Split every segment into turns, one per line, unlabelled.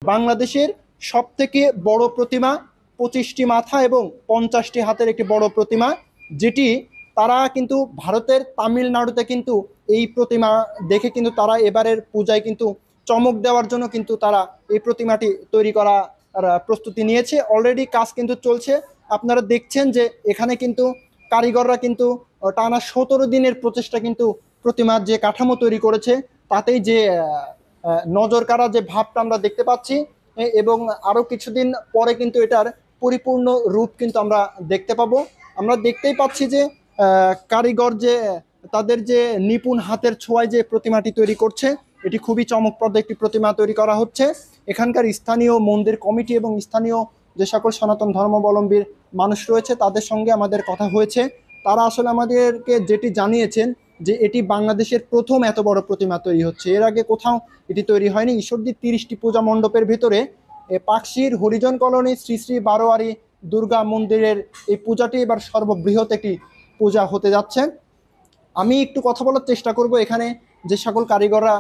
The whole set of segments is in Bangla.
বাংলাদেশের সবথেকে বড় প্রতিমা, 25টি মাথা এবং 50টি হাতের একটি বড় প্রতিমা, যেটি তারা কিন্তু ভারতের তামিলনাড়ুতে কিন্তু এই প্রতিমা দেখে কিন্তু তারা এবারের পূজায় কিন্তু চমক দেওয়ার জন্য কিন্তু তারা এই প্রতিমাটি তৈরি করা প্রস্তুতি নিয়েছে। অলরেডি কাজ কিন্তু চলছে। আপনারা দেখছেন যে এখানে কিন্তু কারিগররা কিন্তু টানা 17 দিনের প্রচেষ্টা কিন্তু প্রতিমার যে কাঠামো তৈরি করেছে, তাতেই যে নজর কাড়া যে ভাবটা আমরা দেখতে পাচ্ছি, এবং আরও কিছুদিন পরে কিন্তু এটার পরিপূর্ণ রূপ কিন্তু আমরা দেখতে পাবো। আমরা দেখতেই পাচ্ছি যে কারিগর যে তাদের যে নিপুণ হাতের ছোঁয়ায় যে প্রতিমাটি তৈরি করছে, এটি খুবই চমকপ্রদ একটি প্রতিমা তৈরি করা হচ্ছে। এখানকার স্থানীয় মন্দির কমিটি এবং স্থানীয় যে সকল সনাতন ধর্মাবলম্বীর মানুষ রয়েছে তাদের সঙ্গে আমাদের কথা হয়েছে। তারা আসলে আমাদেরকে যেটি জানিয়েছেন যে এটি বাংলাদেশের প্রথম এত বড় প্রতিমা তৈরি হচ্ছে, এর আগে কোথাও এটি তৈরি হয়নি। ঈশ্বরদীর 30টি পূজা মণ্ডপের ভিতরে পাকশির হরিজন কলোনি শ্রী শ্রী বারোয়ারি দুর্গা মন্দিরের এই পূজাটি এবার সর্ববৃহৎ একটি পূজা হতে যাচ্ছে। আমি একটু কথা বলার চেষ্টা করব এখানে যে সকল কারিগররা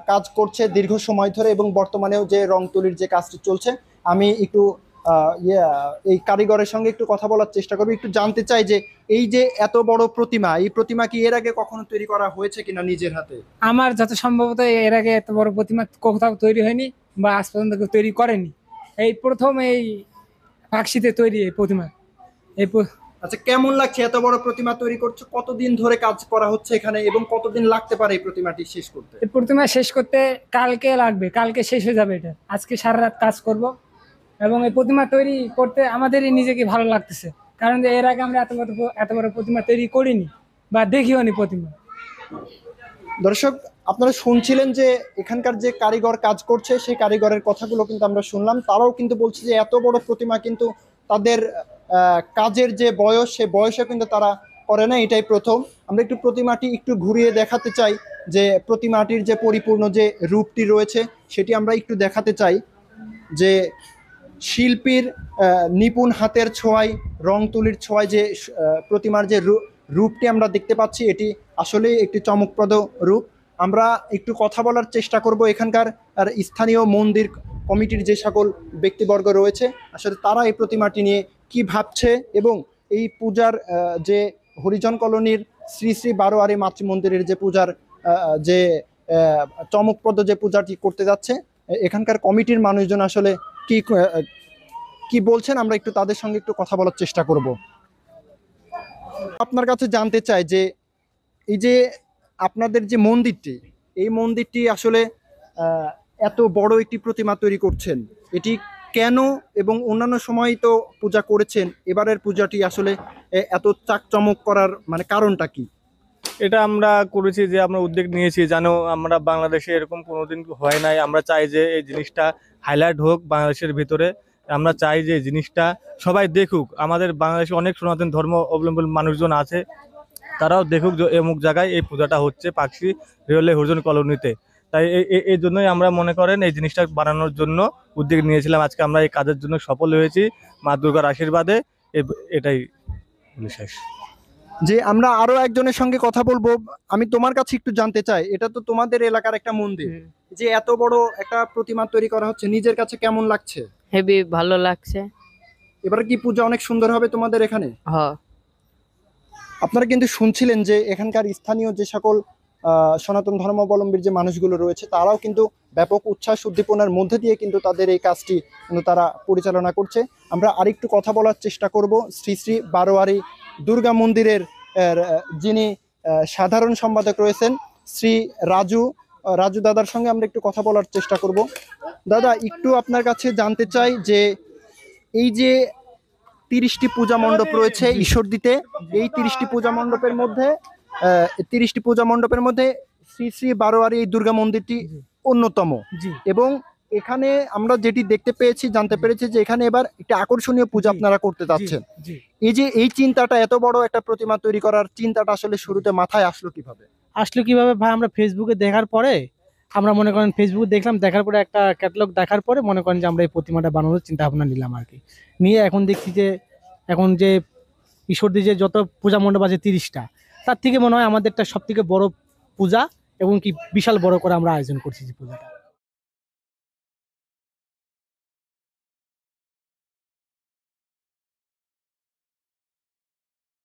কাজ করছে দীর্ঘ সময় ধরে এবং বর্তমানেও যে রং তুলির যে কাজটি চলছে, আমি একটু এই কারিগরের সঙ্গে একটু কথা বলার চেষ্টা করবো। একটু জানতে চাই যে এই যে এত বড় প্রতিমা, এই প্রতিমা কি এর আগে কখনো তৈরি করা হয়েছে কিনা নিজের হাতে?
আমার যত সম্ভবত এর আগে এত বড় প্রতিমা কোথাও তৈরি হয়নি বা আজ পর্যন্ত কেউ তৈরি করেনি। এই প্রথম এই পাকশিতে তৈরি এই প্রতিমা।
আচ্ছা, কেমন লাগছে এত বড় প্রতিমা তৈরি করছো? কতদিন ধরে কাজ করা হচ্ছে এখানে এবং কতদিন লাগতে পারে এই প্রতিমাটি শেষ করতে?
এই প্রতিমা শেষ করতে কালকে লাগবে, কালকে শেষ হয়ে যাবে এটা। আজকে সারা রাত কাজ করব এবং এই প্রতিমা তৈরি করতে আমাদেরই নিজেকে ভালো লাগতেছে, কারণ যে এর আগে আমরা এত বড় প্রতিমা তৈরি করিনি বা দেখিও নি প্রতিমা।
দর্শক, আপনারা শুনছিলেন যে এখানকার যে কারিগর কাজ করছে সেই কারিগরের কথাগুলো কিন্তু আমরা শুনলাম। তারাও কিন্তু বলছে যে এত বড় প্রতিমা কিন্তু তাদের কাজের যে বয়স, সে বয়সে কিন্তু তারা করে না, এটাই প্রথম। আমরা একটু প্রতিমাটি একটু ঘুরিয়ে দেখাতে চাই, যে প্রতিমাটির যে পরিপূর্ণ যে রূপটি রয়েছে সেটি আমরা একটু দেখাতে চাই। যে শিল্পীর নিপুণ হাতের ছোঁয়ায়, রং তুলির ছোঁয়ায় যে প্রতিমার যে রূপটি আমরা দেখতে পাচ্ছি, এটি আসলেই একটি চমকপ্রদ রূপ। আমরা একটু কথা বলার চেষ্টা করব এখানকার আর স্থানীয় মন্দির কমিটির যে সকল ব্যক্তিবর্গ রয়েছে, আসলে তারা এই প্রতিমাটি নিয়ে কি ভাবছে এবং এই পূজার যে হরিজন কলোনির শ্রী শ্রী বারোয়ারি মাতৃ মন্দিরের যে পূজার যে চমকপ্রদ যে পূজাটি করতে যাচ্ছে, এখানকার কমিটির মানুষজন আসলে কি কি বলছেন, আমরা একটু তাদের সঙ্গে একটু কথা বলার চেষ্টা করব। আপনার কাছে জানতে চাই যে এই যে আপনাদের যে মন্দিরটি, এই মন্দিরটি আসলে এত বড় একটি প্রতিমা তৈরি করছেন, এটি কেন? এবং অন্যান্য সময় তো পূজা করেছেন, এবারের পূজাটি আসলে এত চাকচমক করার মানে কারণটা কি?
এটা আমরা করেছি যে আমরা উদ্যোগ নিয়েছি, জানো আমরা বাংলাদেশে এরকম কোনোদিন হয় নাই। আমরা চাই যে এই জিনিসটা হাইলাইট হোক বাংলাদেশের ভিতরে। আমরা চাই যে এই জিনিসটা সবাই দেখুক। আমাদের বাংলাদেশে অনেক সনাতন ধর্ম অবলম্বন মানুষজন আছে, তারাও দেখুক যে অমুক জায়গায় এই পূজাটা হচ্ছে পাকশি রেলওয়ে হরিজন কলোনিতে। তাই এই জন্যই আমরা মনে করেন এই জিনিসটা বানানোর জন্য উদ্যোগ নিয়েছিলাম। আজকে আমরা এই কাজের জন্য সফল হয়েছি মা দুর্গার আশীর্বাদে। এটাই বিশেষ।
যে আমরা আরো একজনের সঙ্গে কথা বলবো। আমি তোমার কাছে একটু জানতে চাই, এটা তো তোমাদের এলাকার একটা মন্দির, যে এত বড় একটা প্রতিমা তৈরি করা হচ্ছে, নিজের কাছে কেমন লাগছে?
হেবি ভালো লাগছে।
এবারে কি পূজা অনেক সুন্দর হবে তোমাদের এখানে?
হ্যাঁ।
আপনারা কিন্তু শুনছিলেন যে এখানকার স্থানীয় যে সকল সনাতন ধর্মাবলম্বীর যে মানুষগুলো রয়েছে, তারাও কিন্তু ব্যাপক উচ্ছ্বাস উদ্দীপনার মধ্যে দিয়ে কিন্তু তাদের এই কাজটি কিন্তু তারা পরিচালনা করছে। আমরা আরেকটু কথা বলার চেষ্টা করব শ্রী শ্রী বারোয়ারি দুর্গা মন্দিরের যিনি সাধারণ সম্পাদক রয়েছেন শ্রী রাজু দাদার সঙ্গে আমরা একটু কথা বলার চেষ্টা করব। দাদা, একটু আপনার কাছে জানতে চাই যে এই যে 30টি পূজা মণ্ডপ রয়েছে ঈশ্বরদীতে, এই 30টি পূজা মণ্ডপের মধ্যে শ্রী শ্রী বারোয়ারি এই দুর্গা মন্দিরটি অন্যতম। এবং এখানে আমরা যেটি দেখতে পেয়েছি, জানতে পেরেছি যে এখানে এবার একটা আকর্ষণীয় পূজা আপনারা করতে যাচ্ছেন। এই যে এই চিন্তাটা, এত বড় একটা প্রতিমা তৈরি করার চিন্তাটা আসলে শুরুতে মাথায় আসলো কিভাবে?
ভাই, আমরা ফেসবুকে দেখার পরে, আমরা মনে করেন ফেসবুক দেখলাম, দেখার পরে একটা ক্যাটালগ দেখার পরে মনে করেন যে আমরা এই প্রতিমাটা বানানোর চিন্তা ভাবনা নিলাম আর কি। নিয়ে এখন দেখছি যে এখন যে ঈশ্বরদী যে যত পূজা মণ্ডপ আছে 30টা, তার থেকে মনে হয় আমাদেরটা সব থেকে বড় পূজা এবং কি বিশাল বড় করে আমরা আয়োজন করছি যে পূজাটা।